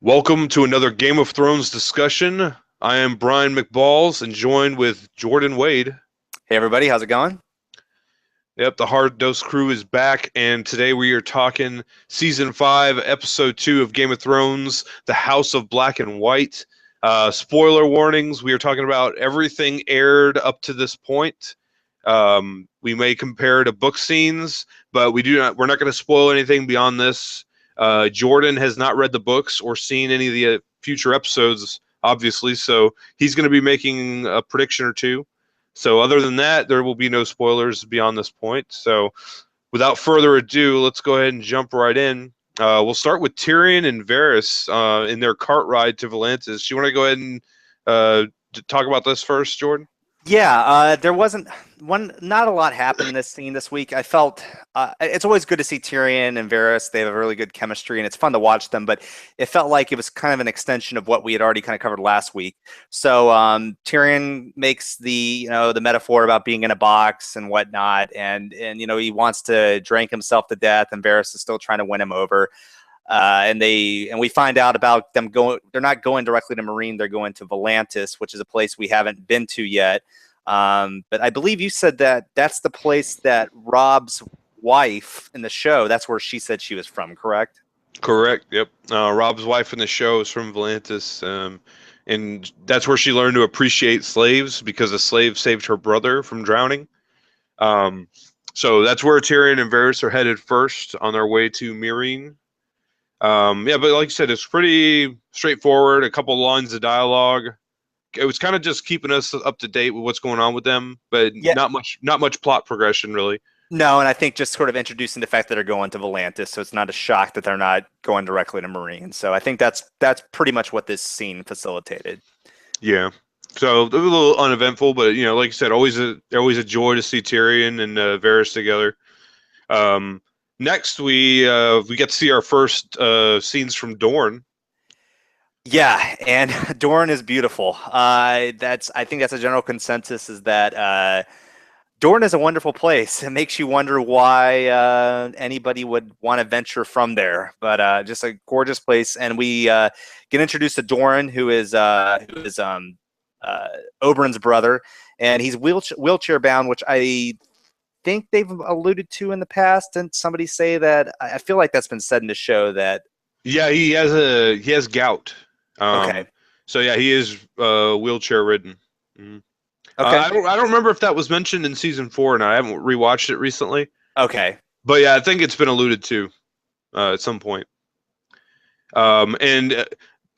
Welcome to another Game of Thrones discussion. I am Brian McBalls and joined with Jordan Wade. Hey everybody, how's it going? Yep, the Hard Dose crew is back, and today we are talking Season 5, Episode 2 of Game of Thrones, The House of Black and White. Spoiler warnings, we are talking about everything aired up to this point. We may compare to book scenes, but we're not going to spoil anything beyond this. Jordan has not read the books or seen any of the future episodes, obviously, so he's going to be making a prediction or two. So other than that, there will be no spoilers beyond this point. So without further ado, let's go ahead and jump right in. We'll start with Tyrion and Varys in their cart ride to Volantis. You want to go ahead and talk about this first, Jordan? Yeah, there wasn't not a lot happened in this scene this week. I felt it's always good to see Tyrion and Varys. They have a really good chemistry, and it's fun to watch them. But it felt like it was kind of an extension of what we had already kind of covered last week. So Tyrion makes the metaphor about being in a box and whatnot, and he wants to drink himself to death, and Varys is still trying to win him over. And we find out about them going. They're not going directly to Marine. They're going to Volantis, which is a place we haven't been to yet. But I believe you said that that's the place that Rob's wife in the show. That's where she said she was from. Correct? Correct. Yep. Rob's wife in the show is from Volantis, and that's where she learned to appreciate slaves because a slave saved her brother from drowning. So that's where Tyrion and Varys are headed first on their way to Meereen. Yeah, but like you said, it's pretty straightforward. A couple lines of dialogue. It was kind of just keeping us up to date with what's going on with them, but Yeah. not much plot progression really. No, and I think just sort of introducing the fact that they're going to Volantis, so it's not a shock that they're not going directly to Marine. So I think that's pretty much what this scene facilitated. Yeah. So it was a little uneventful, but like you said, always a joy to see Tyrion and Varys together. Next, we get to see our first scenes from Dorne. Yeah, and Dorne is beautiful. I think that's a general consensus is that Dorne is a wonderful place. It makes you wonder why anybody would want to venture from there. But just a gorgeous place, and we get introduced to Doran, who is Oberyn's brother, and he's wheelchair bound, which I think they've alluded to in the past. And somebody say that I feel like that's been said in the show that. Yeah, he has gout. Okay. So yeah, he is wheelchair ridden. Mm-hmm. Okay. I don't remember if that was mentioned in season 4 or not. I haven't rewatched it recently. Okay. But yeah, I think it's been alluded to at some point. And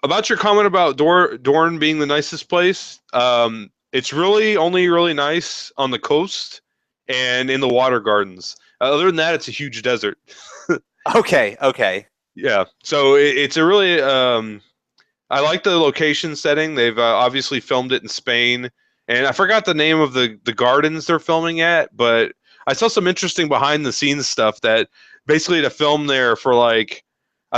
about your comment about Dorne being the nicest place, it's really only really nice on the coast and in the water gardens. Other than that, it's a huge desert. Okay. Okay. Yeah, so it's a really I like the location setting. They've obviously filmed it in Spain, and I forgot the name of the gardens they're filming at, but I saw some interesting behind the scenes stuff that basically to film there for I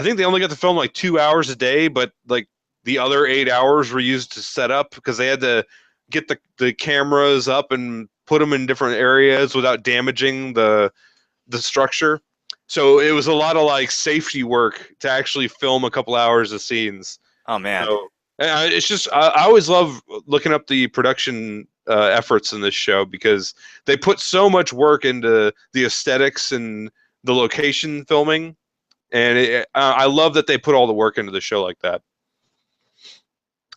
think they only got to film 2 hours a day, but the other 8 hours were used to set up because they had to get the cameras up and put them in different areas without damaging the structure. So it was a lot of safety work to actually film a couple hours of scenes. Oh man. So it's just I always love looking up the production efforts in this show because they put so much work into the aesthetics and the location filming, and I love that they put all the work into the show like that.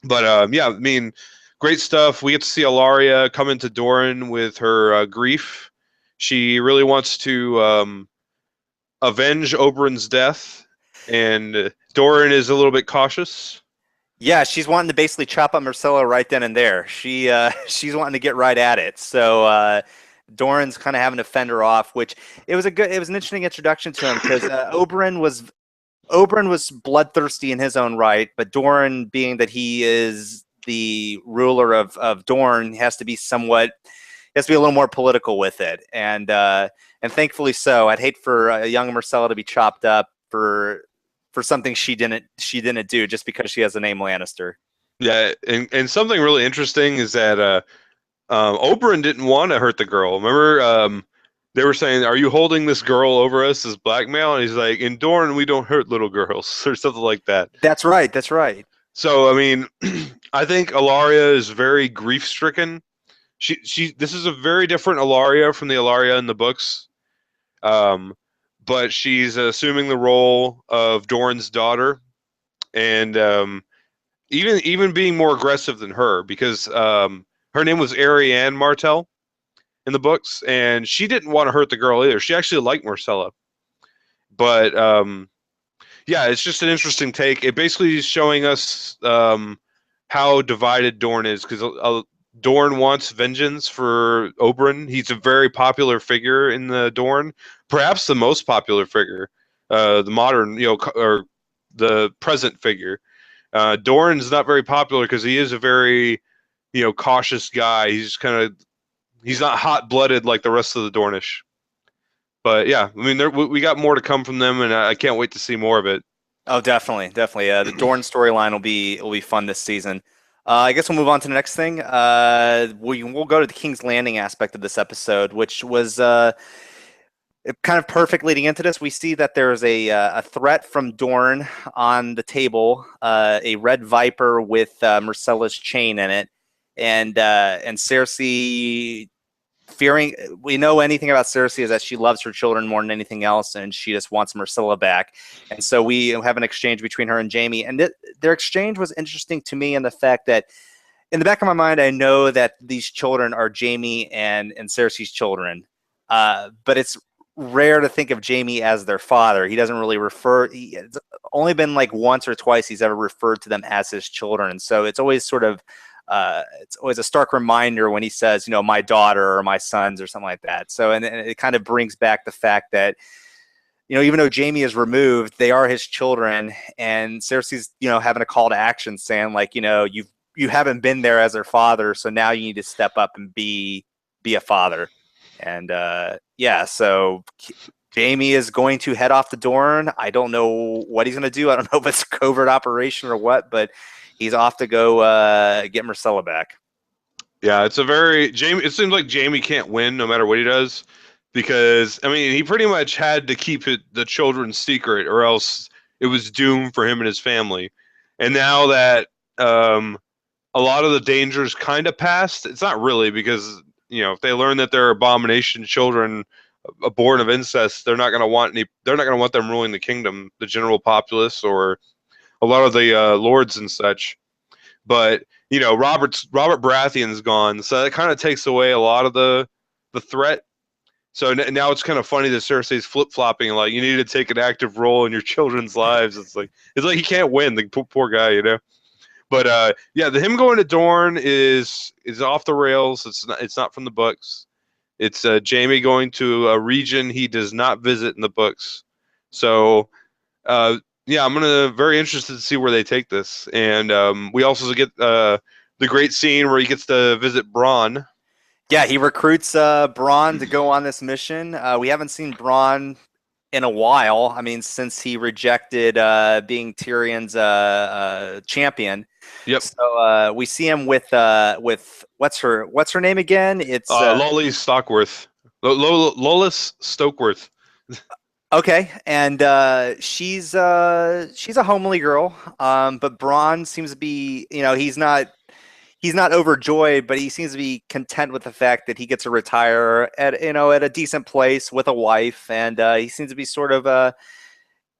But yeah, I mean, great stuff. We get to see Ilaria come into Doran with her grief. She really wants to avenge Oberyn's death, and Doran is a little bit cautious. Yeah, she's wanting to basically chop up Marcella right then and there. She's wanting to get right at it. So Doran's kind of having to fend her off, which it was an interesting introduction to him because Oberyn was bloodthirsty in his own right, but Doran, being that he is the ruler of Dorne, has to be a little more political with it, and thankfully so. I'd hate for young Marcella to be chopped up for something she didn't do just because she has the name Lannister. Yeah, and something really interesting is that Oberyn didn't want to hurt the girl. Remember, they were saying, "Are you holding this girl over us as blackmail?" And he's like, "In Dorne, we don't hurt little girls," or something like that. That's right. That's right. So, I mean, I think Ilaria is very grief stricken. This is a very different Ilaria from the Ilaria in the books. Um, but she's assuming the role of Doran's daughter, and even being more aggressive than her because her name was Arianne Martell in the books, and she didn't want to hurt the girl either. She actually liked Marcella, but yeah, it's just an interesting take. It basically is showing us how divided Dorne is because Dorne wants vengeance for Oberyn. He's a very popular figure in the Dorne, perhaps the most popular figure, the modern, or the present figure. Dorne's not very popular because he is a very, cautious guy. He's not hot blooded like the rest of the Dornish. But yeah, I mean, we got more to come from them, and I can't wait to see more of it. Oh, definitely, definitely. The Dorne storyline will be fun this season. I guess we'll move on to the next thing. We'll go to the King's Landing aspect of this episode, which was kind of perfect leading into this. We see that there's a threat from Dorne on the table, a red viper with Myrcella's chain in it, and Cersei fearing. We know anything about Cersei is that she loves her children more than anything else, and she just wants Myrcella back. And so we have an exchange between her and Jaime, and their exchange was interesting to me in the fact that in the back of my mind, I know that these children are Jaime and Cersei's children, but it's rare to think of Jaime as their father. He doesn't really it's only been like once or twice he's ever referred to them as his children, and so it's always it's always a stark reminder when he says, my daughter or my sons or something like that. So, and it kind of brings back the fact that, even though Jaime is removed, they are his children, and Cersei's, having a call to action saying like, you haven't been there as their father, so now you need to step up and be a father. And yeah, so Jaime is going to head off to Dorne. I don't know what he's going to do. I don't know if it's a covert operation or what, but he's off to go get Myrcella back. Yeah, Jamie. It seems like Jamie can't win no matter what he does, because I mean he pretty much had to keep the children's secret, or else it was doomed for him and his family. And now that a lot of the dangers kind of passed, it's not really, because if they learn that they're abomination children, born of incest, they're not going to want them ruling the kingdom, the general populace, or a lot of the lords and such. But Robert Baratheon's gone, so that kind of takes away a lot of the threat. So now it's kind of funny that Cersei's flip flopping, like you need to take an active role in your children's lives. It's like he can't win, the poor guy. But yeah, him going to Dorne is off the rails. It's not from the books. It's Jaime going to a region he does not visit in the books. So yeah, I'm very interested to see where they take this. And we also get the great scene where he gets to visit Bronn. Yeah, he recruits Bronn to go on this mission. We haven't seen Bronn in a while. I mean, since he rejected being Tyrion's champion. Yep. So we see him with what's her name again? It's Lolly Stockworth. Lolis Stokeworth. Okay, and she's a homely girl, but Bronn seems to be, he's not overjoyed, but he seems to be content with the fact that he gets to retire at a decent place with a wife, and he seems to be sort of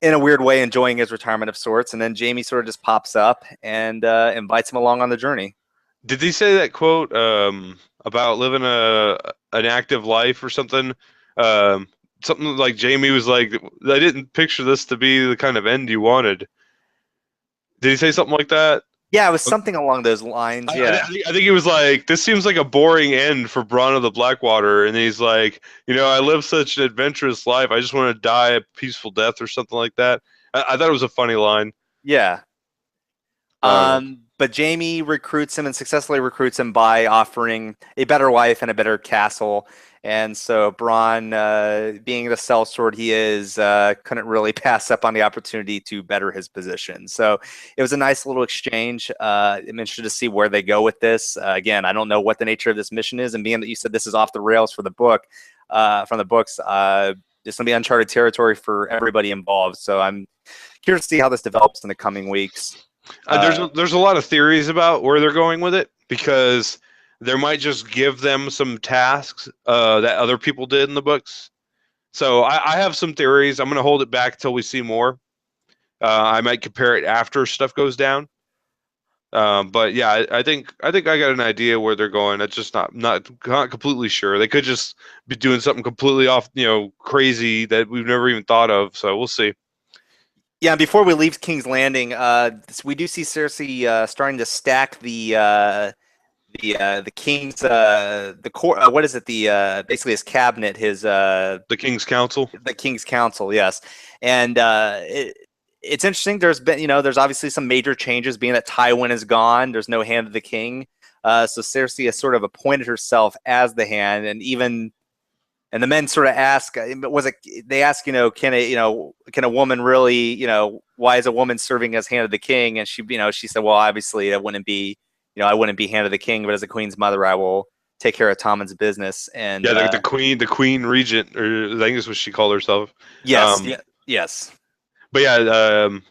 in a weird way enjoying his retirement of sorts. And then Jaime sort of just pops up and invites him along on the journey. Did he say that quote about living an active life or something? Something like Jaime was like, I didn't picture this to be the kind of end you wanted. Did he say something like that? Yeah, it was something along those lines. Yeah, I think he was like, this seems like a boring end for Bronn of the Blackwater. And he's like, I live such an adventurous life. I just want to die a peaceful death or something like that. I thought it was a funny line. Yeah. But Jaime recruits him and successfully recruits him by offering a better life and a better castle. And so Bronn, being the sellsword he is, couldn't really pass up on the opportunity to better his position. So it was a nice little exchange. I'm interested to see where they go with this. Again, I don't know what the nature of this mission is. And being that you said this is off the rails for the book, from the books. It's going to be uncharted territory for everybody involved. So I'm curious to see how this develops in the coming weeks. There's a lot of theories about where they're going with it because they might just give them some tasks that other people did in the books. So I have some theories. I'm going to hold it back till we see more. I might compare it after stuff goes down. But yeah, I think I got an idea where they're going. It's just not completely sure. They could just be doing something completely off, crazy that we've never even thought of. So we'll see. Yeah, before we leave King's Landing, we do see Cersei starting to stack the king's the core. What is it? The basically his cabinet, The King's Council. the king's council. Yes, and it's interesting. There's obviously some major changes, being that Tywin is gone. There's no Hand of the King, so Cersei has sort of appointed herself as the Hand, and the men sort of ask, they ask, can a woman really, why is a woman serving as Hand of the King? And she said, well, obviously I wouldn't be Hand of the King, but as a queen's mother, I will take care of Tommen's business. And Yeah, the queen regent, or I think is what she called herself. yes, yes, But yeah,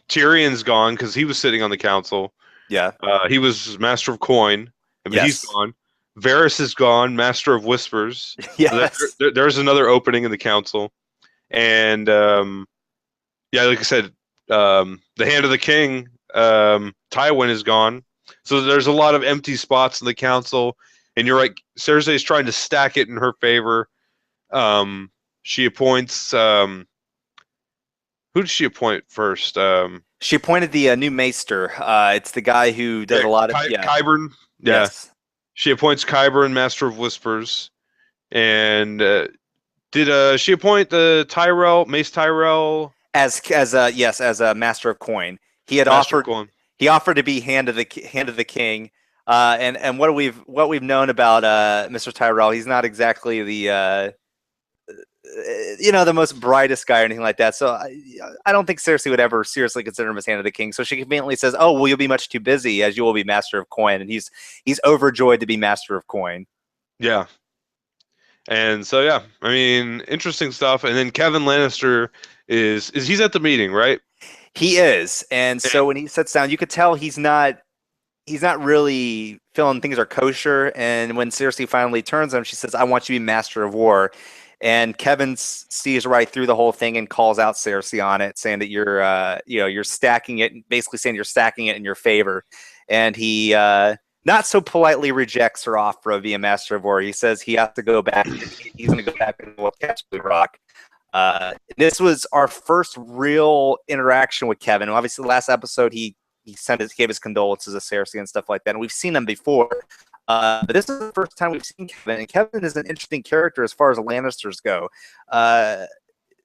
Tyrion's gone because he was sitting on the council. yeah, He was Master of Coin, but he's yes, gone. Varys is gone, Master of Whispers. So yes, there's another opening in the council, and yeah, like I said, the Hand of the King, Tywin is gone. So there's a lot of empty spots in the council, and you're right. Cersei's trying to stack it in her favor. She appoints. Who did she appoint first? She appointed the new maester. It's the guy who does a lot of Qyburn. Yeah, yes. she appoints Qyburn Master of Whispers, and did she appoint the Mace Tyrell As a master of coin. He had Master offered of Coin? he offered to be hand of the king. And what we've known about Mr. Tyrell, he's not exactly the most brightest guy or anything like that. So I don't think Cersei would ever seriously consider him as Hand of the King. So she conveniently says, "Oh, well, you'll be much too busy, as you will be Master of Coin," and he's overjoyed to be Master of Coin. Yeah, and so yeah, I mean, interesting stuff. And then Kevin Lannister is he's at the meeting, right? He is, and so when he sits down, you could tell he's not really feeling things are kosher. And when Cersei finally turns on him, she says, "I want you to be Master of War." And Kevin sees right through the whole thing and calls out Cersei on it, saying that you're stacking it, basically saying you're stacking it in your favor. And he not so politely rejects her offer of being Master of War. He says he has to go back. He's going to go back and catch the Rock. This was our first real interaction with Kevin. Obviously, the last episode he gave his condolences to Cersei and stuff like that. And we've seen him before. But this is the first time we've seen Kevin, and Kevin is an interesting character as far as the Lannisters go. The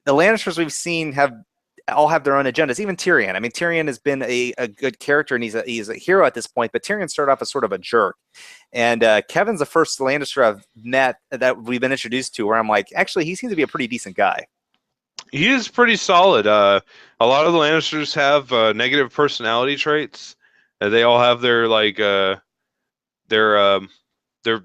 Lannisters we've seen all have their own agendas. Even Tyrion. I mean, Tyrion has been a good character, and he's a hero at this point. But Tyrion started off as sort of a jerk, and Kevin's the first Lannister I've met that we've been introduced to where I'm like, actually, he seems to be a pretty decent guy. He is pretty solid. A lot of the Lannisters have negative personality traits. They all have their the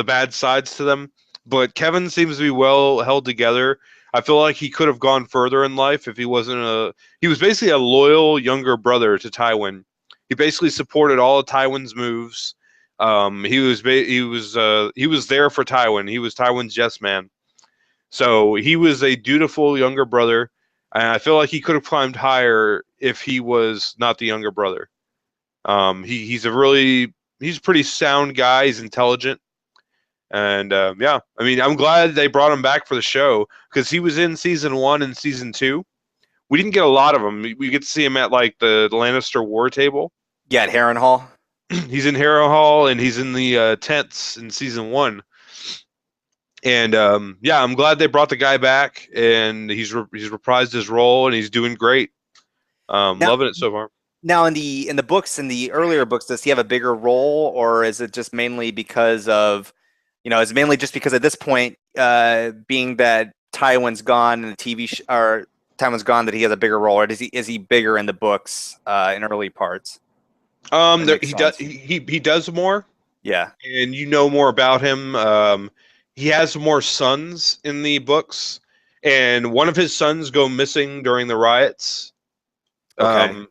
bad sides to them. But Kevin seems to be well held together. I feel like he could have gone further in life if he wasn't he was basically a loyal younger brother to Tywin. He basically supported all of Tywin's moves. He was there for Tywin. He was Tywin's yes man. So he was a dutiful younger brother, and I feel like he could have climbed higher if he was not the younger brother. He's a pretty sound guy. He's intelligent, and yeah, I mean, I'm glad they brought him back for the show because he was in season 1 and season 2. We didn't get a lot of him. We get to see him at like the Lannister war table. Yeah, at Harrenhal. He's in Harrenhal, and he's in the tents in season 1. And yeah, I'm glad they brought the guy back, and he's reprised his role, and he's doing great. Loving it so far. Now, in the books, in the earlier books, does he have a bigger role, or is it just mainly because of, is it mainly just because at this point, being that Tywin's gone and or Tywin's gone, that he has a bigger role, or is he bigger in the books in early parts? He does more. Yeah, and you know more about him. he has more sons in the books, and one of his sons go missing during the riots. Okay. And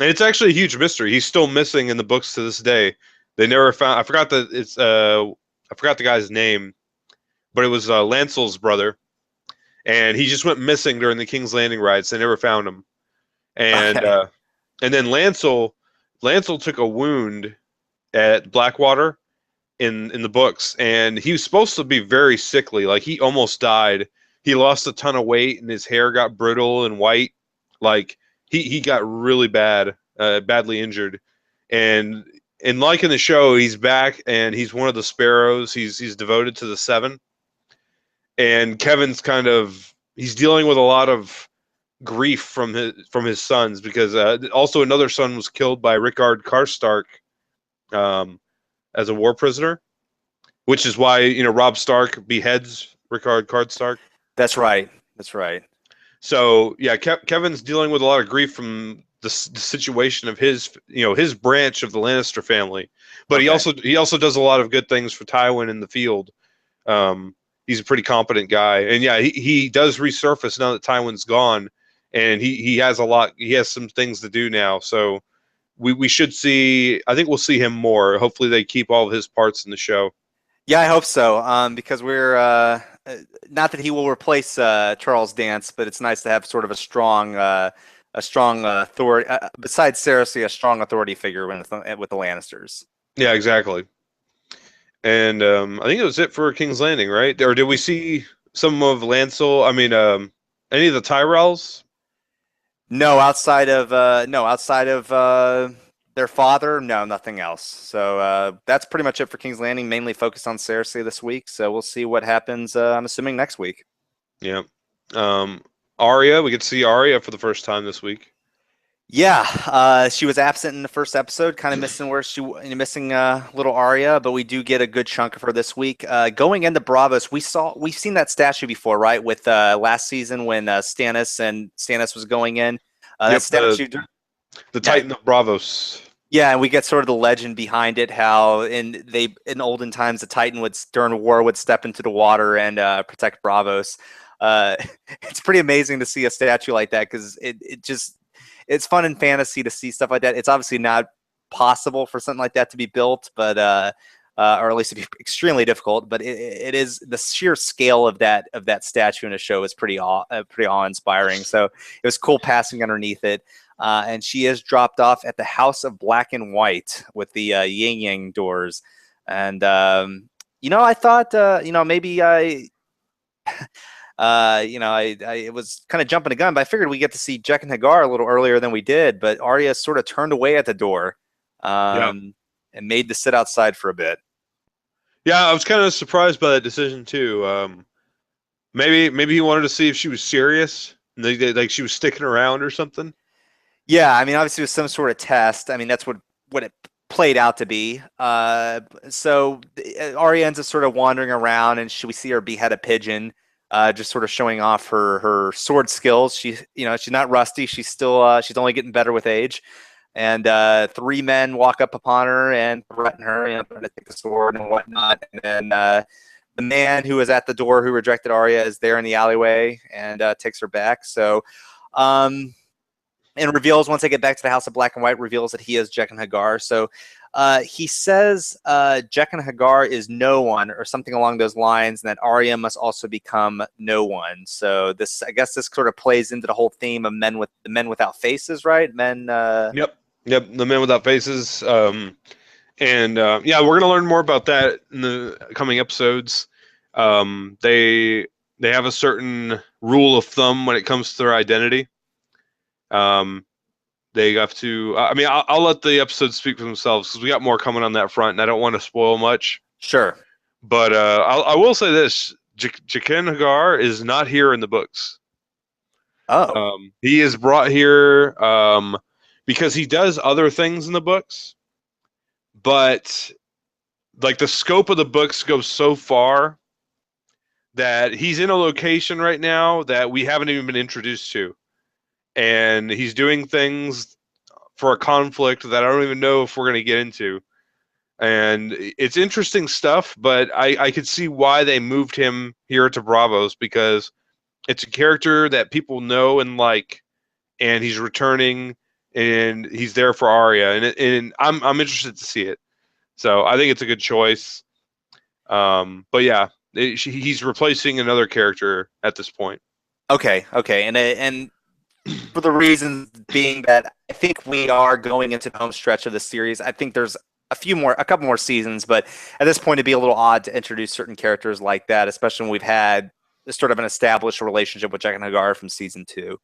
it's actually a huge mystery. He's still missing in the books to this day. They never found. I forgot that it's. I forgot the guy's name, but it was Lancel's brother, and he just went missing during the King's Landing riots. They never found him, and Okay. uh, and then Lancel took a wound at Blackwater in the books, and he was supposed to be very sickly. Like he almost died. He lost a ton of weight, and his hair got brittle and white. Like he got really badly injured, and like in the show, he's back and he's one of the Sparrows. He's devoted to the Seven, and Kevin's kind of he's dealing with a lot of grief from his sons because also another son was killed by Rickard Karstark um, as a war prisoner, which is why Robb Stark beheads Rickard Karstark. That's right. That's right. So yeah, Kevin's dealing with a lot of grief from the situation of his branch of the Lannister family, but Okay. he also does a lot of good things for Tywin in the field. He's a pretty competent guy, and yeah, he does resurface now that Tywin's gone, and he has a lot. He has some things to do now, so we should see. I think we'll see him more. Hopefully, they keep all of his parts in the show. Yeah, I hope so. Because we're not that he will replace Charles Dance, but it's nice to have sort of a strong authority besides Cersei, a strong authority figure with the Lannisters. Yeah, exactly. And I think it was it for King's Landing, right? Or did we see some of Lancel? I mean, any of the Tyrells? No, outside of their father, no, nothing else. So that's pretty much it for King's Landing. Mainly focused on Cersei this week. So we'll see what happens. I'm assuming next week. Yeah. Arya, we get to see Arya for the first time this week. Yeah, she was absent in the first episode, kind of missing little Arya, but we do get a good chunk of her this week. Going into Bravos, we've seen that statue before, right? With last season when Stannis was going in, that Yep, statue. the Yeah, Titan of Bravos. yeah, and we get sort of the legend behind it, how in olden times the Titan would during war would step into the water and protect Bravos. Uh, it's pretty amazing to see a statue like that because it's fun in fantasy to see stuff like that. It's obviously not possible for something like that to be built, but or at least to be extremely difficult. But it is the sheer scale of that statue in a show is pretty awe inspiring. So it was cool passing underneath it. And she is dropped off at the House of Black and White with the yin yang doors. And I thought maybe I was kind of jumping the gun, but I figured we get to see Jek and Hagar a little earlier than we did. But Arya sort of turned away at the door, Yeah. and made to sit outside for a bit. Yeah, I was kind of surprised by that decision too. Maybe he wanted to see if she was serious, like she was sticking around or something. Yeah, I mean, obviously, it was some sort of test. I mean, that's what it played out to be. So Arya ends up sort of wandering around, and we see her behead a pigeon, just sort of showing off her sword skills. She's not rusty. She's only getting better with age. And three men walk up upon her and threaten her, trying to take the sword and whatnot. And then the man who was at the door who rejected Arya is there in the alleyway and takes her back. So. And reveals once they get back to the House of Black and White, reveals that he is Jek and Hagar. So he says Jek and Hagar is no one, or something along those lines, and that Arya must also become no one. So I guess this sort of plays into the whole theme of the men without faces, right? Men. Yep, the Men Without Faces. Yeah, we're gonna learn more about that in the coming episodes. They have a certain rule of thumb when it comes to their identity. They have to. I mean, I'll let the episodes speak for themselves because we got more coming on that front, and I don't want to spoil much. Sure. But I will say this: Jaqen Hagar is not here in the books. Oh. He is brought here because he does other things in the books, but like the scope of the books goes so far that he's in a location right now that we haven't even been introduced to. And he's doing things for a conflict that I don't even know if we're going to get into. And it's interesting stuff, but I could see why they moved him here to Bravos, because it's a character that people know and like, and he's returning, and he's there for Arya, and I'm interested to see it. So I think it's a good choice. But yeah, he's replacing another character at this point. Okay, and for the reasons being that I think we are going into the home stretch of the series. I think there's a couple more seasons, but at this point, it'd be a little odd to introduce certain characters like that, especially when we've had sort of an established relationship with Jack and Hagar from season 2.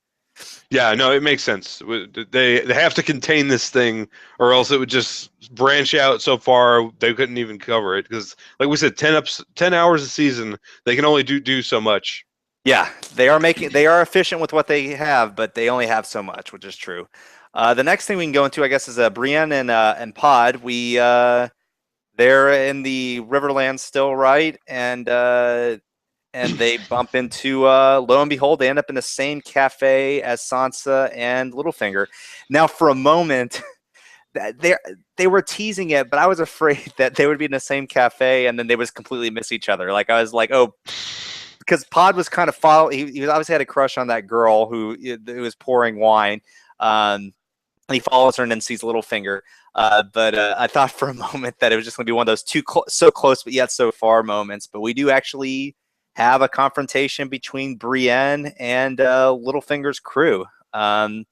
Yeah, no, it makes sense. They have to contain this thing, or else it would just branch out so far they couldn't even cover it. Because, like we said, 10 hours a season, they can only do so much. Yeah, they are efficient with what they have, but they only have so much, which is true. The next thing we can go into, I guess, is Brienne and Pod. They're in the Riverlands still, right? And they bump into lo and behold, they end up in the same cafe as Sansa and Littlefinger. Now, for a moment, they were teasing it, but I was afraid that they would be in the same cafe and then they would completely miss each other. Like I was like, oh. Because Pod was kind of he obviously had a crush on that girl who was pouring wine. And he follows her and then sees Littlefinger. But I thought for a moment that it was just going to be one of those so close but yet so far moments. But we do actually have a confrontation between Brienne and Littlefinger's crew. And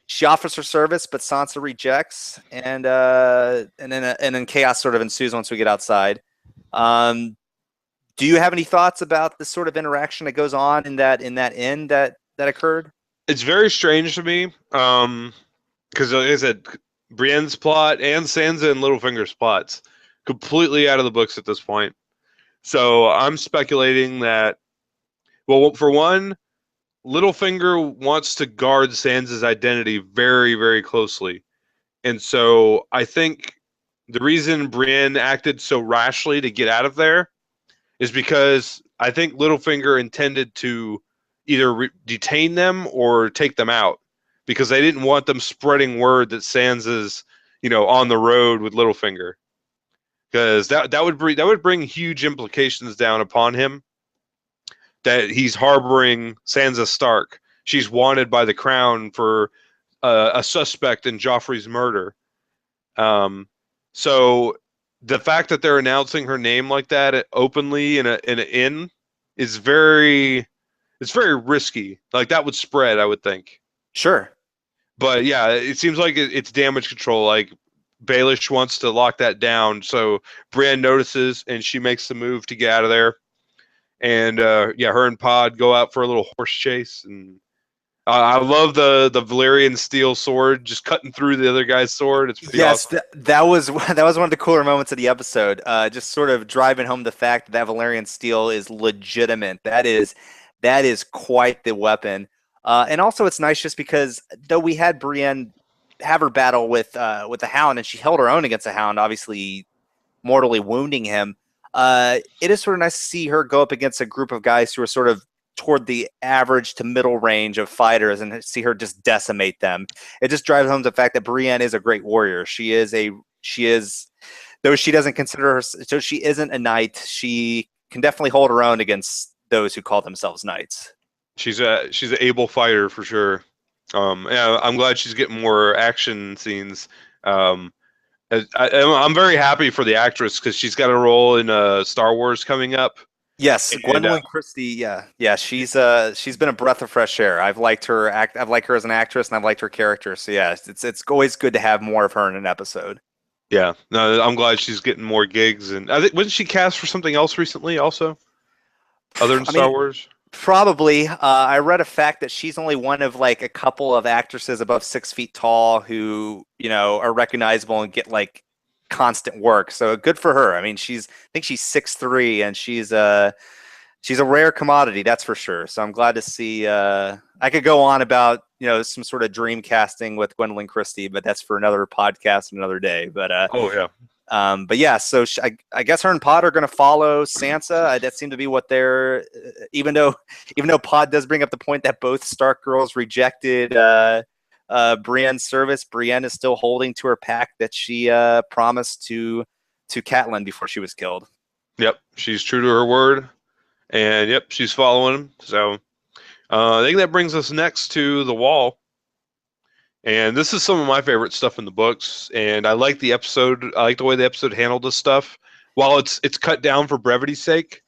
she offers her service, but Sansa rejects, and then chaos sort of ensues once we get outside. Do you have any thoughts about the sort of interaction that goes on in that inn that occurred? It's very strange to me, because like I said, Brienne's plot and Sansa and Littlefinger's plots completely out of the books at this point. So I'm speculating that, well, for one, Littlefinger wants to guard Sansa's identity very, very closely. And so I think the reason Brienne acted so rashly to get out of there is because I think Littlefinger intended to either detain them or take them out, because they didn't want them spreading word that Sansa's, on the road with Littlefinger, because that would bring huge implications down upon him, that he's harboring Sansa Stark. She's wanted by the crown for a suspect in Joffrey's murder. So the fact that they're announcing her name like that openly in an inn is very risky. Like, that would spread, I would think. Sure. But yeah, it seems like it's damage control. Like, Baelish wants to lock that down, so Brienne notices and she makes the move to get out of there. And her and Pod go out for a little horse chase, and I love the Valyrian steel sword just cutting through the other guy's sword. It's pretty awesome. that was one of the cooler moments of the episode. Just sort of driving home the fact that Valyrian steel is legitimate. That is quite the weapon. And also, it's nice just because though we had Brienne have her battle with the Hound, and she held her own against the Hound, obviously mortally wounding him. It is sort of nice to see her go up against a group of guys who are sort of toward the average to middle range of fighters, and see her just decimate them. It just drives home the fact that Brienne is a great warrior. She is, though she doesn't consider her, so she isn't a knight. She can definitely hold her own against those who call themselves knights. She's an able fighter for sure. Yeah, I'm glad she's getting more action scenes. I'm very happy for the actress, because she's got a role in Star Wars coming up. Yes, Gwendolyn Christie. Yeah, she's been a breath of fresh air. I've liked her I've liked her as an actress, and I've liked her character. So yeah, it's always good to have more of her in an episode. Yeah, no, I'm glad she's getting more gigs, and I think, wasn't she cast for something else recently also, other than Star Wars? Probably. I read a fact that she's only one of like a couple of actresses above 6 feet tall who, are recognizable and get like constant work. So good for her. I mean, I think she's 6'3", and she's a rare commodity, that's for sure. So I'm glad to see. I could go on about some sort of dream casting with Gwendolyn Christie, but that's for another podcast another day. But oh yeah. But yeah, so I guess her and Pod are going to follow Sansa. That seemed to be what they're. Even though Pod does bring up the point that both Stark girls rejected Brienne's service. Brienne is still holding to her pact that she promised to Catelyn before she was killed. Yep, she's true to her word, and yep, she's following him. So I think that brings us next to the Wall. And this is some of my favorite stuff in the books, and I like the episode. I like the way the episode handled this stuff. While it's cut down for brevity's sake,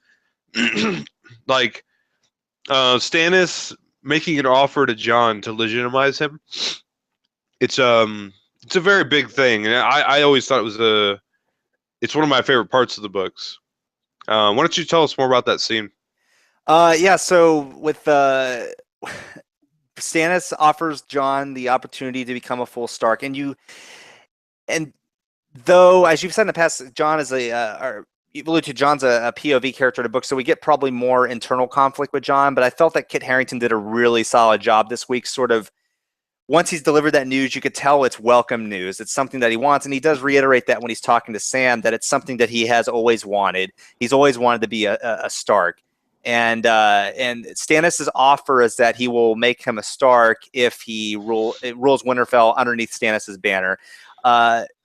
like Stannis making an offer to Jon to legitimize him. It's it's a very big thing, and I always thought it's one of my favorite parts of the books. Why don't you tell us more about that scene? Yeah. So with Stannis offers Jon the opportunity to become a full Stark, and though, as you've said in the past, Jon is or you've alluded to, Jon's a POV character in the book, so we get probably more internal conflict with Jon. But I felt that Kit Harington did a really solid job this week. Sort of once he's delivered that news, you could tell it's welcome news. It's something that he wants, and he does reiterate that when he's talking to Sam, that it's something that he has always wanted. He's always wanted to be a Stark. And Stannis' offer is that he will make him a Stark if he rules Winterfell underneath Stannis' banner.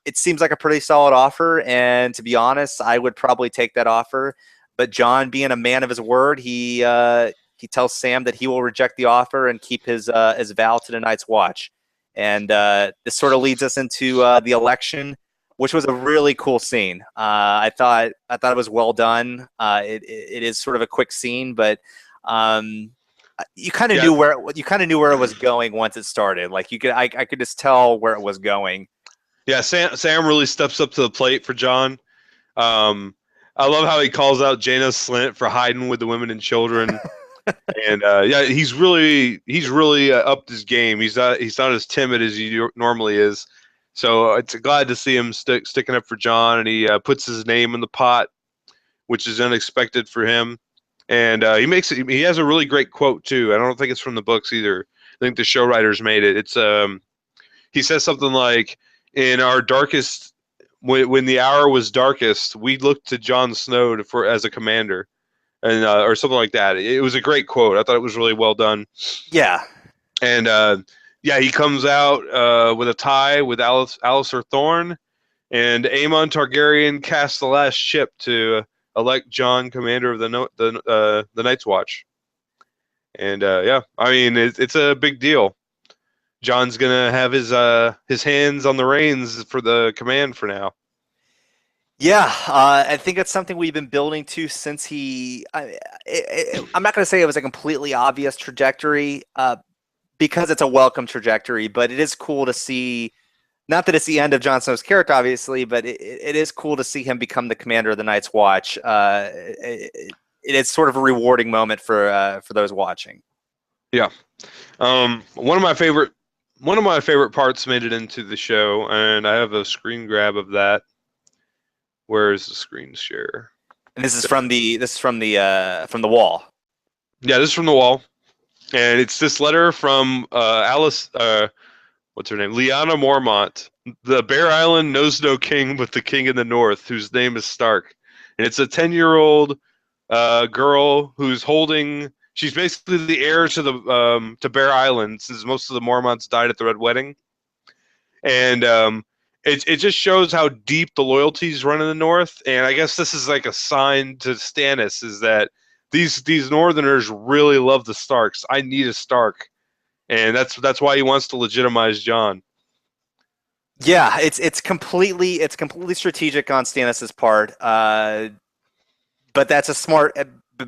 It seems like a pretty solid offer, and to be honest, I would probably take that offer. But Jon, being a man of his word, he tells Sam that he will reject the offer and keep his vow to the Night's Watch. And this sort of leads us into the election, which was a really cool scene. I thought it was well done. It is sort of a quick scene, but you kind of knew where it was going once it started. Like I could just tell where it was going. Yeah, Sam really steps up to the plate for Jon. I love how he calls out Jaina Slint for hiding with the women and children. And yeah, he's really upped his game. He's not as timid as he normally is. So it's glad to see him sticking up for Jon, and he puts his name in the pot, which is unexpected for him. And he has a really great quote too. I don't think it's from the books either. I think the show writers made it. It's he says something like, "In our darkest, when the hour was darkest, we looked to Jon Snow as a commander." And or something like that. It was a great quote. I thought it was really well done. Yeah. And yeah, he comes out with a tie with Alistair Thorne, and Aemon Targaryen casts the last chip to elect Jon commander of the Night's Watch. And yeah, I mean it's a big deal. Jon's gonna have his hands on the reins for the command for now. Yeah, I think it's something we've been building to since I'm not going to say it was a completely obvious trajectory because it's a welcome trajectory, but it is cool to see, not that it's the end of Jon Snow's character, obviously, but it is cool to see him become the commander of the Night's Watch. It is sort of a rewarding moment for those watching. Yeah. One of my favorite parts made it into the show, and I have a screen grab of that. Where is the screen share? And this is from the Wall. Yeah, this is from the Wall, and it's this letter from Alice. What's her name? Lyanna Mormont. The Bear Island knows no king but the king in the north, whose name is Stark. And it's a 10-year-old girl who's holding. She's basically the heir to the to Bear Island, since most of the Mormonts died at the Red Wedding, and it just shows how deep the loyalties run in the North, and I guess this is like a sign to Stannis is that these Northerners really love the Starks. I need a Stark, and that's why he wants to legitimize Jon. Yeah, it's completely strategic on Stannis's part, but that's a smart.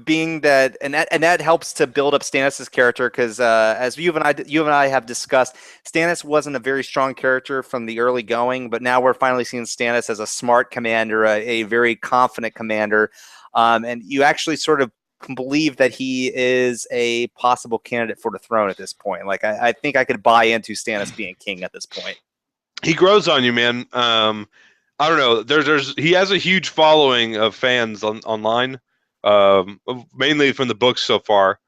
Being that and that helps to build up Stannis' character because as you and I have discussed, Stannis wasn't a very strong character from the early going, but now we're finally seeing Stannis as a smart commander, a very confident commander, and you actually sort of can believe that he is a possible candidate for the throne at this point. Like I think I could buy into Stannis being king at this point. He grows on you, man. I don't know. He has a huge following of fans online. Mainly from the books so far,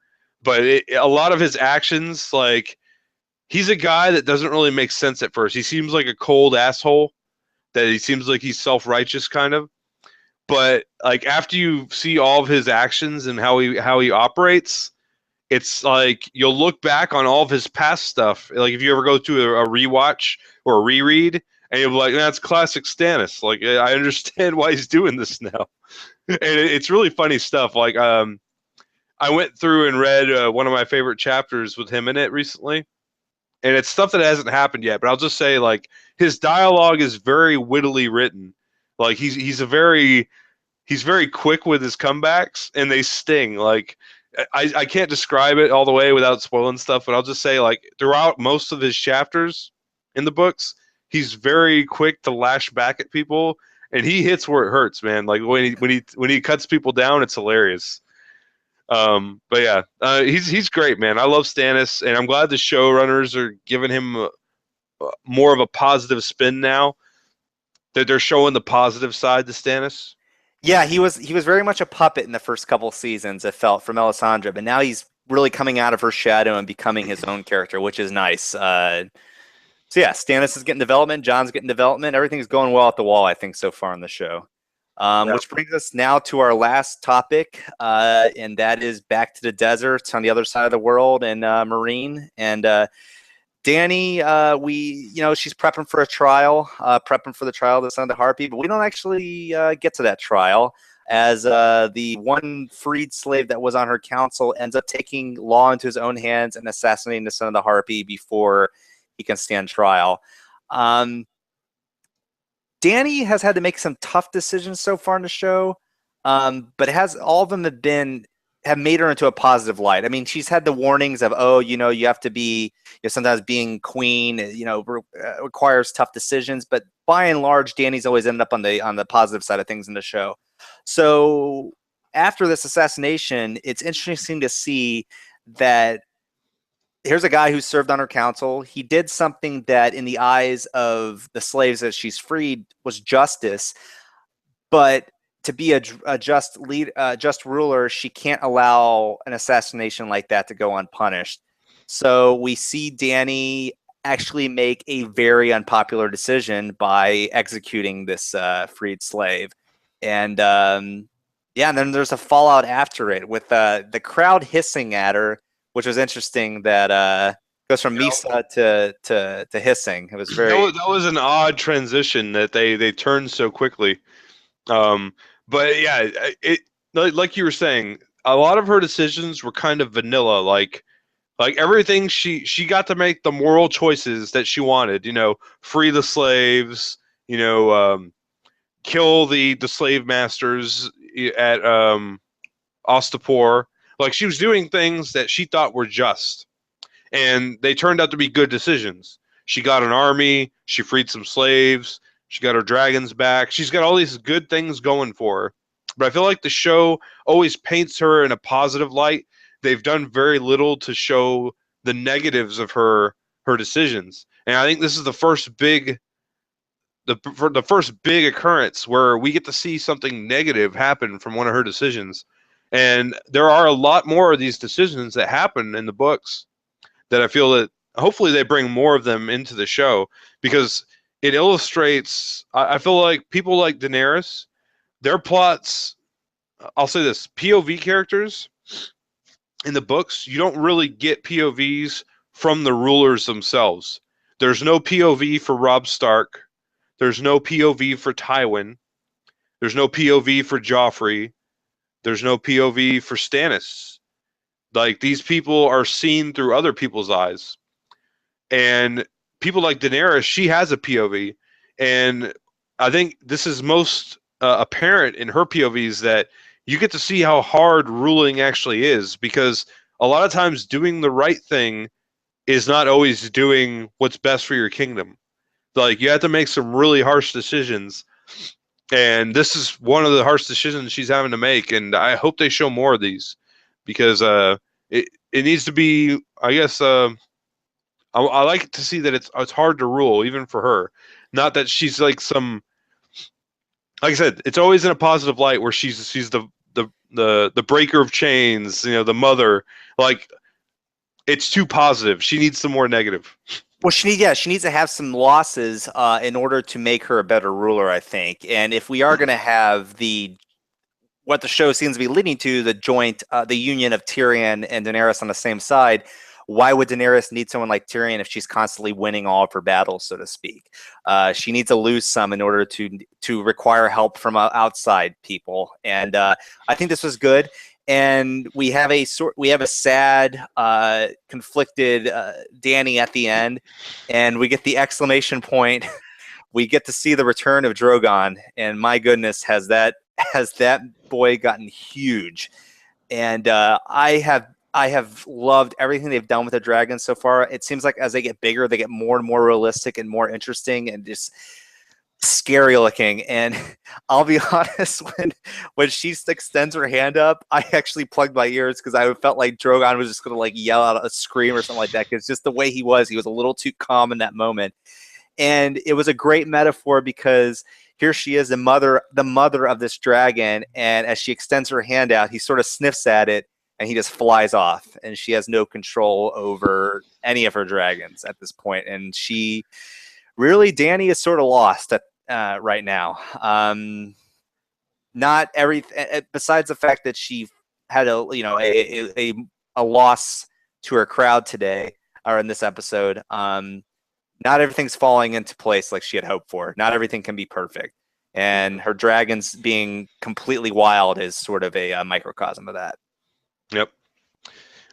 but a lot of his actions, like he's a guy that doesn't really make sense at first. He seems like a cold asshole, that he seems like he's self-righteous kind of, but like after you see all of his actions and how he operates, it's like you'll look back on all of his past stuff. Like if you ever go to a rewatch or a reread, and you'll be like, "That's classic Stannis." Like I understand why he's doing this now, and it's really funny stuff. Like I went through and read one of my favorite chapters with him in it recently, and it's stuff that hasn't happened yet. But I'll just say, like, his dialogue is very wittily written. Like he's very quick with his comebacks, and they sting. Like I can't describe it all the way without spoiling stuff, but I'll just say, like, throughout most of his chapters in the books, he's very quick to lash back at people, and he hits where it hurts, man. Like when he cuts people down, it's hilarious. But yeah, he's great, man. I love Stannis, and I'm glad the showrunners are giving him more of a positive spin now. That they're showing the positive side to Stannis. Yeah, he was very much a puppet in the first couple seasons, it felt, from Melisandre, but now he's really coming out of her shadow and becoming his own character, which is nice. So yeah, Stannis is getting development, Jon's getting development, everything's going well at the wall, I think, so far in the show. Yeah. Which brings us now to our last topic, and that is back to the deserts on the other side of the world and Marine. And Danny, she's prepping for a trial, prepping for the trial of the Son of the Harpy, but we don't actually get to that trial as the one freed slave that was on her council ends up taking law into his own hands and assassinating the Son of the Harpy before he can stand trial. Danny has had to make some tough decisions so far in the show, but all of them have made her into a positive light. I mean, she's had the warnings of, you have to be, sometimes being queen, requires tough decisions. But by and large, Danny's always ended up on the positive side of things in the show. So after this assassination, it's interesting to see that here's a guy who served on her council. He did something that, in the eyes of the slaves that she's freed, was justice. But to be a just ruler, she can't allow an assassination like that to go unpunished. So we see Danny actually make a very unpopular decision by executing this freed slave. And and then there's a fallout after it with the crowd hissing at her, which was interesting. That goes from Misa to hissing. It was that was an odd transition that they turned so quickly. But yeah, it like you were saying, a lot of her decisions were kind of vanilla. Like everything she got to make the moral choices that she wanted. Free the slaves. Kill the slave masters at Ostapor. Like she was doing things that she thought were just, and they turned out to be good decisions. She got an army. She freed some slaves. She got her dragons back. She's got all these good things going for her. But I feel like the show always paints her in a positive light. They've done very little to show the negatives of her decisions. And I think this is the first big occurrence where we get to see something negative happen from one of her decisions. And there are a lot more of these decisions that happen in the books that I feel that hopefully they bring more of them into the show, because it illustrates. I feel like people like Daenerys, their plots. I'll say this: POV characters in the books, you don't really get POVs from the rulers themselves. There's no POV for Robb Stark. There's no POV for Tywin. There's no POV for Joffrey. There's no POV for Stannis. Like, these people are seen through other people's eyes. And people like Daenerys, she has a POV. And I think this is most apparent in her POVs, that you get to see how hard ruling actually is, because a lot of times doing the right thing is not always doing what's best for your kingdom. Like, you have to make some really harsh decisions. And this is one of the harsh decisions she's having to make. And I hope they show more of these, because it needs to be, I guess, I like to see that it's hard to rule, even for her. Not that she's like some, like I said, it's always in a positive light where she's the breaker of chains, the mother. Like, it's too positive. She needs some more negative. Well, she needs to have some losses in order to make her a better ruler, I think. And if we are going to have what the show seems to be leading to, the union of Tyrion and Daenerys on the same side. Why would Daenerys need someone like Tyrion if she's constantly winning all of her battles, so to speak? She needs to lose some in order to require help from outside people, and I think this was good. And we have a sad, conflicted Dany at the end, and we get the exclamation point. We get to see the return of Drogon, and my goodness, has that boy gotten huge. And I have loved everything they've done with the dragons so far. It seems like as they get bigger, they get more and more realistic and more interesting and just scary looking. And I'll be honest, when she extends her hand up, I actually plugged my ears because I felt like Drogon was just going to like yell out a scream or something like that. Because just the way he was a little too calm in that moment. And it was a great metaphor because here she is, the mother of this dragon, and as she extends her hand out, he sort of sniffs at it, and he just flies off, and she has no control over any of her dragons at this point. And Dany is sort of lost right now. Not everything, besides the fact that she had a loss to her crowd today, or in this episode. Not everything's falling into place like she had hoped for. Not everything can be perfect. And her dragons being completely wild is sort of a microcosm of that. Yep.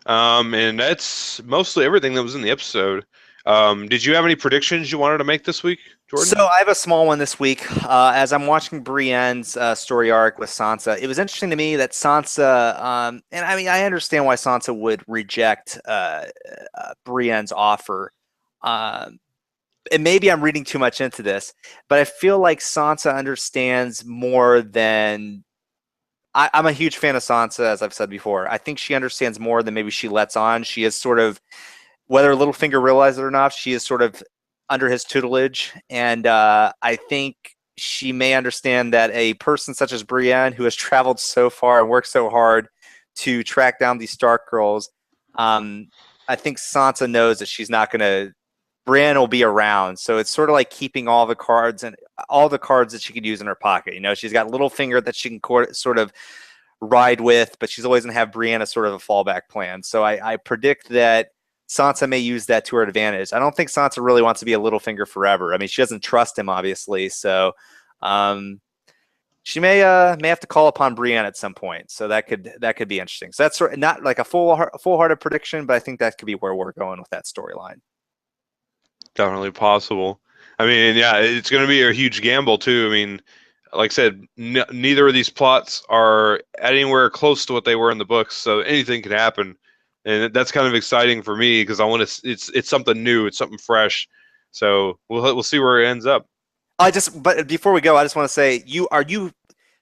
And that's mostly everything that was in the episode. Did you have any predictions you wanted to make this week, Jordan? So I have a small one this week. As I'm watching Brienne's story arc with Sansa, it was interesting to me that Sansa, and I mean, I understand why Sansa would reject Brienne's offer. And maybe I'm reading too much into this, but I feel like Sansa understands more than I'm a huge fan of Sansa, as I've said before. I think she understands more than maybe she lets on. She is sort of, whether Littlefinger realizes it or not, she is sort of under his tutelage. And I think she may understand that a person such as Brienne, who has traveled so far and worked so hard to track down these Stark girls, I think Sansa knows that she's not going to, Brienne will be around, so it's sort of like keeping all the cards that she could use in her pocket. You know, she's got Littlefinger that she can sort of ride with, but she's always going to have Brienne as sort of a fallback plan. So I predict that Sansa may use that to her advantage. I don't think Sansa really wants to be a Littlefinger forever. I mean, she doesn't trust him, obviously, so she may have to call upon Brienne at some point. So that could be interesting. So that's not like a full-hearted prediction, but I think that could be where we're going with that storyline. Definitely possible. I mean, yeah, it's going to be a huge gamble too. I mean, like I said, neither of these plots are anywhere close to what they were in the books, so anything could happen, and that's kind of exciting for me because I want to. It's something new, it's something fresh. So we'll see where it ends up. But before we go, I just want to say,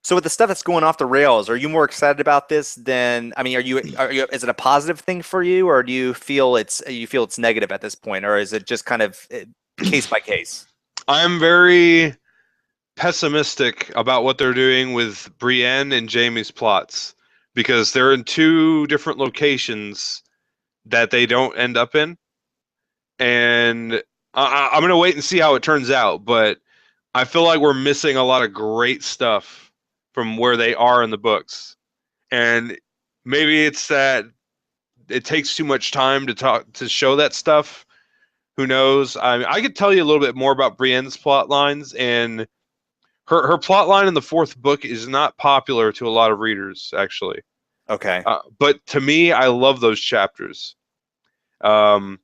so with the stuff that's going off the rails, are you more excited about this than, I mean, is it a positive thing for you, or do you feel it's negative at this point, or is it just kind of case by case? I'm very pessimistic about what they're doing with Brienne and Jaime's plots because they're in two different locations that they don't end up in, and I'm going to wait and see how it turns out, but I feel like we're missing a lot of great stuff from where they are in the books. And maybe it's that it takes too much time to show that stuff. Who knows? I mean, I could tell you a little bit more about Brienne's plot lines, and her plot line in the fourth book is not popular to a lot of readers, actually. Okay. But to me, I love those chapters. And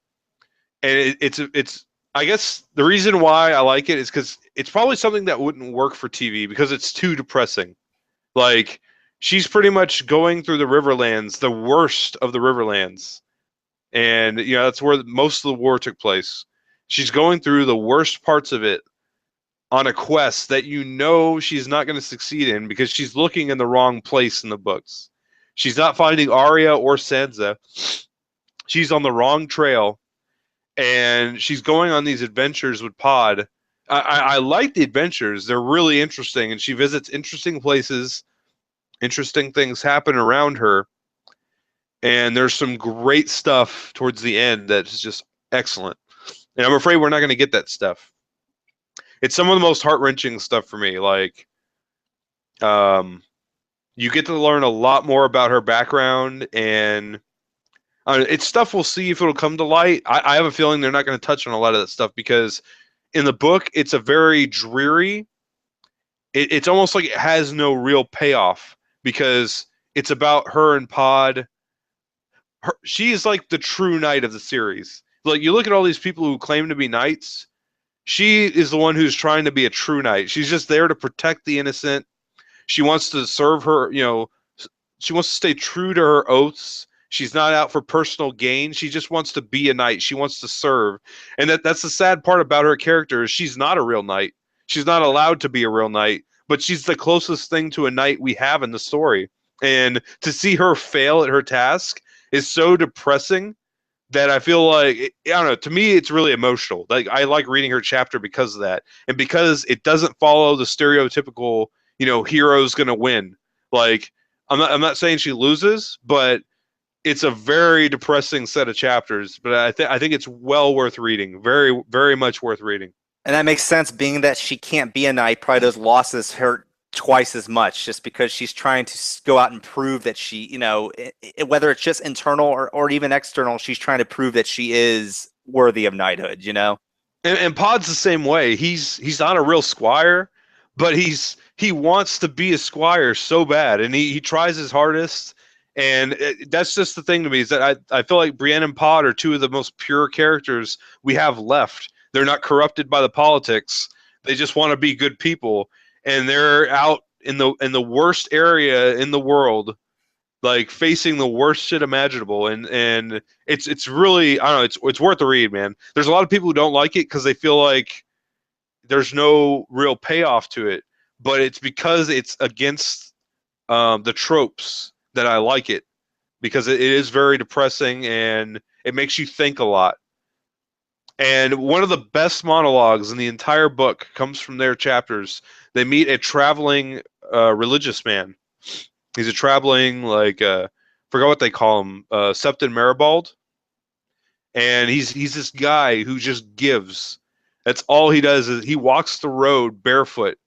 it's I guess the reason why I like it is because it's probably something that wouldn't work for TV because it's too depressing. Like, she's pretty much going through the Riverlands, the worst of the Riverlands. And, that's where most of the war took place. She's going through the worst parts of it on a quest that she's not going to succeed in because she's looking in the wrong place in the books. She's not finding Arya or Sansa. She's on the wrong trail. And she's going on these adventures with Pod. I like the adventures. They're really interesting. And she visits interesting places. Interesting things happen around her. And there's some great stuff towards the end that's just excellent. And I'm afraid we're not going to get that stuff. It's some of the most heart-wrenching stuff for me. Like, You get to learn a lot more about her background, and it's stuff we'll see if it'll come to light. I have a feeling they're not going to touch on a lot of that stuff because in the book it's a very dreary. It's almost like it has no real payoff because it's about her and Pod. She is like the true knight of the series. Like you look at all these people who claim to be knights. She is the one who's trying to be a true knight. She's just there to protect the innocent. She wants to serve her, she wants to stay true to her oaths. She's not out for personal gain. She just wants to be a knight. She wants to serve. And that's the sad part about her character is she's not a real knight. She's not allowed to be a real knight, but she's the closest thing to a knight we have in the story. And to see her fail at her task is so depressing that I feel like I don't know. To me, it's really emotional. Like I like reading her chapter because of that, and because it doesn't follow the stereotypical, hero's gonna win. Like I'm not saying she loses, but it's a very depressing set of chapters. But I think it's well worth reading. Very very much worth reading. And that makes sense, being that she can't be a knight. Probably those losses hurt twice as much, just because she's trying to go out and prove that she, whether it's just internal or even external, she's trying to prove that she is worthy of knighthood. And Pod's the same way. He's not a real squire, but he wants to be a squire so bad, and he tries his hardest. And that's just the thing to me is that I feel like Brienne and Pod are two of the most pure characters we have left. They're not corrupted by the politics. They just want to be good people, and they're out in the worst area in the world, like facing the worst shit imaginable, and it's really, I don't know, it's worth the read, man. There's a lot of people who don't like it because they feel like there's no real payoff to it, but it's because it's against the tropes that I like it, because it is very depressing and it makes you think a lot. And one of the best monologues in the entire book comes from their chapters. They meet a traveling religious man. He's a traveling, like, forgot what they call him, Septon Maribald. And he's this guy who just gives. That's all he does is he walks the road barefoot.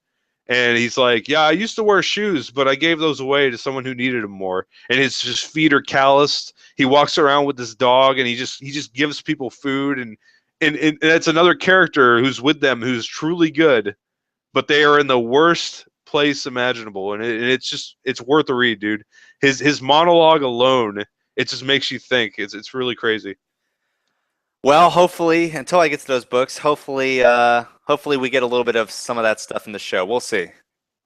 And he's like, yeah, I used to wear shoes, but I gave those away to someone who needed them more. And his just feet are calloused. He walks around with this dog, and he just gives people food. And that's another character who's with them who's truly good, but they are in the worst place imaginable, and it's worth a read, dude. His monologue alone, it just makes you think. It's really crazy. Well, hopefully, until I get to those books, hopefully we get a little bit of some of that stuff in the show. We'll see.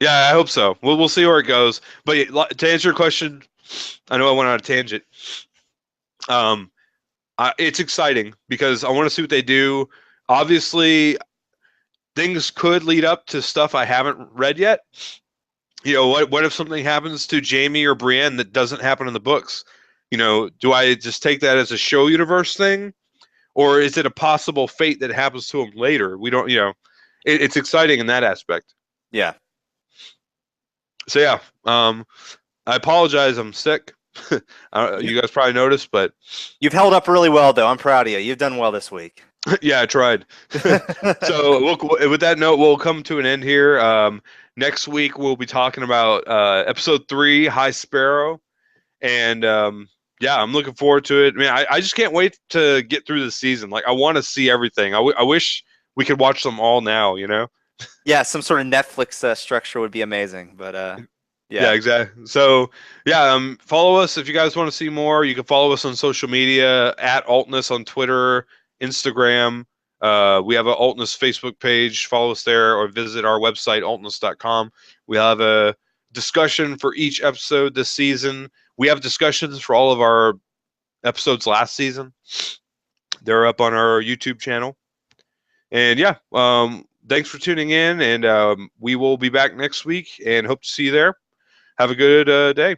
Yeah, I hope so. We'll see where it goes. But to answer your question, I know I went on a tangent. It's exciting because I want to see what they do. Obviously, things could lead up to stuff I haven't read yet. What if something happens to Jamie or Brienne that doesn't happen in the books? Do I just take that as a show universe thing, or is it a possible fate that happens to him later? We don't, it's exciting in that aspect. Yeah. So yeah, I apologize. I'm sick. You guys probably noticed, but you've held up really well, though. I'm proud of you. You've done well this week. Yeah, I tried. So with that note, we'll come to an end here. Next week, we'll be talking about episode 3, High Sparrow. And yeah, I'm looking forward to it. I mean, I just can't wait to get through the season. Like, I want to see everything. I wish we could watch them all now, Yeah, some sort of Netflix structure would be amazing. But yeah, exactly. So yeah, follow us if you guys want to see more. You can follow us on social media at Altness on Twitter, Instagram. We have an Altness Facebook page. Follow us there or visit our website, altness.com. We have a discussion for each episode this season. We have discussions for all of our episodes last season. They're up on our YouTube channel. And yeah, thanks for tuning in, and we will be back next week and hope to see you there. Have a good day.